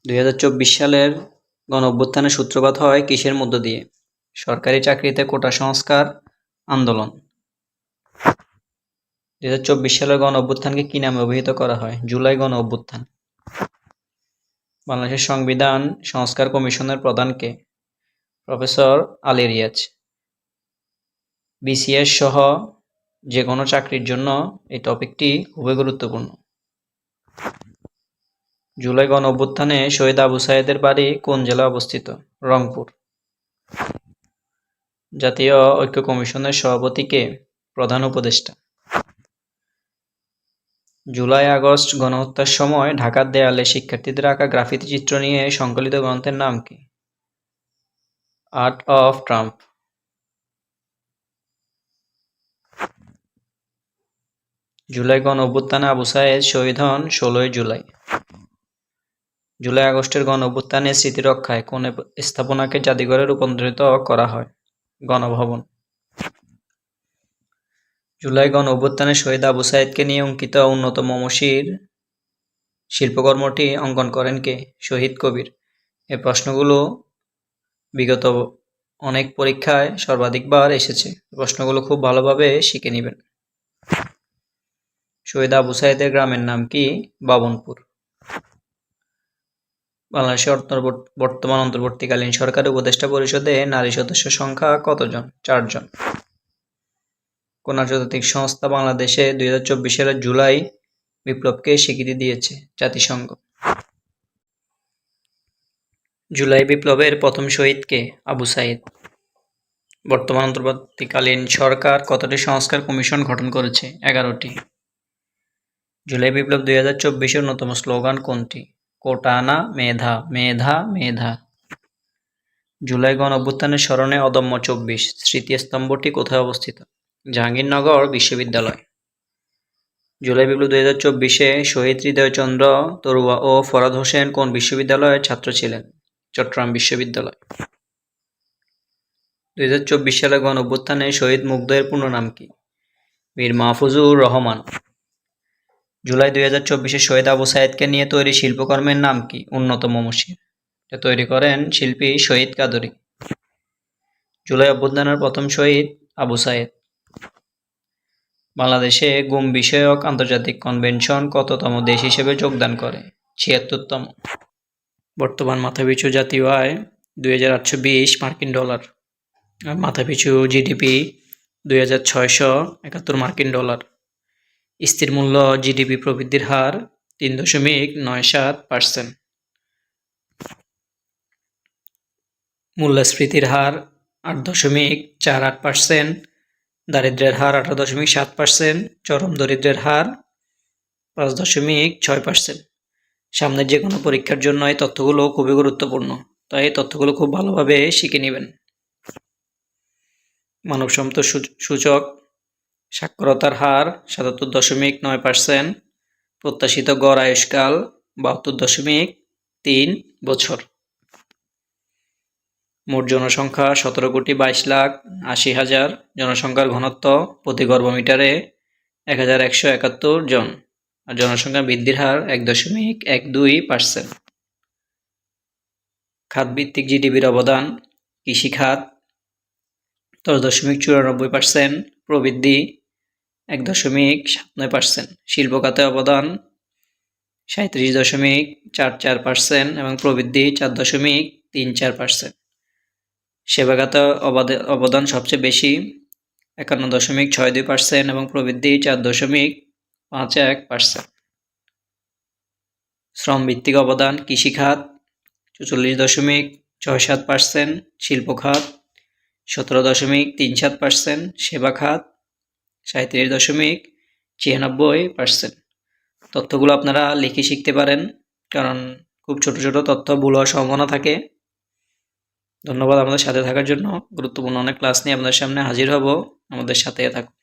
২০২৪ সালের গণঅভ্যুত্থানের সূত্রপাত হয় কিসের মধ্য দিয়ে? সরকারি চাকরিতে কোটা সংস্কার আন্দোলন। ২০২৪ সালের গণঅভ্যুত্থানকে কি নামে অভিহিত করা হয়? জুলাই গণঅভ্যুত্থান। বাংলাদেশের সংবিধান সংস্কার কমিশনের প্রধান কে? প্রফেসর আলী রিয়াজ। বিসিএস সহ যে কোনো চাকরির জন্য এই টপিকটি খুবই গুরুত্বপূর্ণ। জুলাই গণঅভ্যুত্থানে শহীদ আবু সাঈদের বাড়ি কোন জেলায় অবস্থিত? রংপুর। জাতীয় ঐক্য কমিশনের সভাপতি কে? প্রধান উপদেষ্টা। জুলাই-আগস্ট গণহত্যার সময় ঢাকার দেয়ালে শিক্ষার্থীদের আঁকা গ্রাফিতি চিত্র নিয়ে সংকলিত গ্রন্থের নাম কি? Art of Trump. জুলাই গণঅভ্যুত্থানে আবু সাঈদ শহীদ হন ১৬ই জুলাই। জুলাই-আগস্টের গণঅভ্যুত্থানে স্মৃতি রক্ষায় কোন স্থাপনাকে জাদুঘরে রূপান্তরিত করা হয়? গণভবন। জুলাই গণঅভ্যুত্থানে শহীদ আবু সাঈদকে নিয়ে অঙ্কিত উন্নত মমশির শিল্পকর্মটি অঙ্কন করেন কে? শহীদ কবির। এই প্রশ্নগুলো বিগত অনেক পরীক্ষায় সর্বাধিকবার এসেছে। প্রশ্নগুলো খুব ভালোভাবে শিখে নেবেন। শহীদ আবু সাঈদের গ্রামের নাম কি? বাবনপুর। বাংলাদেশের বর্তমান অন্তর্বর্তীকালীন সরকার উপদেষ্টা পরিষদে নারী সদস্য সংখ্যা কতজন? ৪ জন। কোন আন্তর্জাতিক সংস্থা বাংলাদেশে ২০২৪ সালের জুলাই বিপ্লবকে স্বীকৃতি দিয়েছে? জাতিসংঘ। জুলাই বিপ্লবের প্রথম শহীদ কে? আবু সাঈদ। বর্তমান অন্তর্বর্তীকালীন সরকার কতটি সংস্কার কমিশন গঠন করেছে? ১১টি। জুলাই বিপ্লব ২০২৪ অন্যতম স্লোগান কোনটি? কোটা আনা মেধা, মেধা, মেধা। জুলাই গণঅভ্যুত্থানের স্মরণে অদম্য ২৪ স্মৃতিস্তম্ভটি কোথায় অবস্থিত? জাহাঙ্গীরনগর বিশ্ববিদ্যালয়। জুলাই বিপ্লব ২০২৪-এ শহীদ হৃদয়চন্দ্র তরুয়া ও ফরহাদ হোসেন কোন বিশ্ববিদ্যালয়ের ছাত্র ছিলেন? চট্টগ্রাম বিশ্ববিদ্যালয়। ২০২৪ সালে গণঅভ্যুত্থানে শহীদ মুগ্ধের পূর্ণ নাম কি? মীর মাহফুজুর রহমান। জুলাই ২০২৪-এ শহীদ আবু সাঈদকে নিয়ে তৈরি শিল্পকর্মের নাম কি? উন্নত মমশির। এটা তৈরি করেন শিল্পী শহীদ কাদরী। জুলাই অভ্যুত্থানের প্রথম শহীদ আবু সাঈদ। বাংলাদেশে গুম বিষয়ক আন্তর্জাতিক কনভেনশন কততম দেশ হিসেবে যোগদান করে? ৭৬তম। বর্তমান মাথাপিছু জাতীয় আয় ২,৮২০ মার্কিন ডলার। আর মাথাপিছু জিডিপি ২,৬৭১ মার্কিন ডলার। স্থির মূল্য জিডিপি প্রবৃদ্ধির হার ৩.৯৭%। মূল্যস্ফীতির হার ৮.৪৮%। দারিদ্র্যের হার ১৮.৭%। চরম দরিদ্রের হার ৫.৬%। সামনের যে কোনো পরীক্ষার জন্য এই তথ্যগুলো খুবই গুরুত্বপূর্ণ, তাই এই তথ্যগুলো খুব ভালোভাবে শিখে নেবেন। মানব সম্পদ সূচক সাক্ষরতার হার ৭৭.৯%। প্রত্যাশিত গড় আয়ুষ্কাল ৭২.৩ বছর। মোট জনসংখ্যা ১৭,২২,৮০,০০০। জনসংখ্যার ঘনত্ব প্রতি বর্গমিটারে ১,১৭১ জন। আর জনসংখ্যা বৃদ্ধির হার ১.১২%। খাতভিত্তিক জিডিপির অবদান: কৃষিখাত ১০.৯৪%, প্রবৃদ্ধি ১.৭৯%। শিল্প খাতে অবদান ৩৭.৪৪% এবং প্রবৃদ্ধি ৪.৩৪%। সেবা খাতে অবদান সবচেয়ে বেশি ৫১.৬২% এবং প্রবৃদ্ধি ৪.৫১%। শ্রম ভিত্তিক অবদান: কৃষিখাত ৪৪.৬৭%, শিল্প খাত ১৭.৩৭%, সেবা খাত ৩৭.৯৬%। তথ্যগুলো আপনারা লিখে শিখতে পারেন, কারণ খুব ছোট ছোট তথ্য ভুল হওয়ার সম্ভাবনা থাকে। ধন্যবাদ আমাদের সাথে থাকার জন্য। গুরুত্বপূর্ণ অনেক ক্লাস নিয়ে আপনাদের সামনে হাজির হব, আমাদের সাথে থাকুন।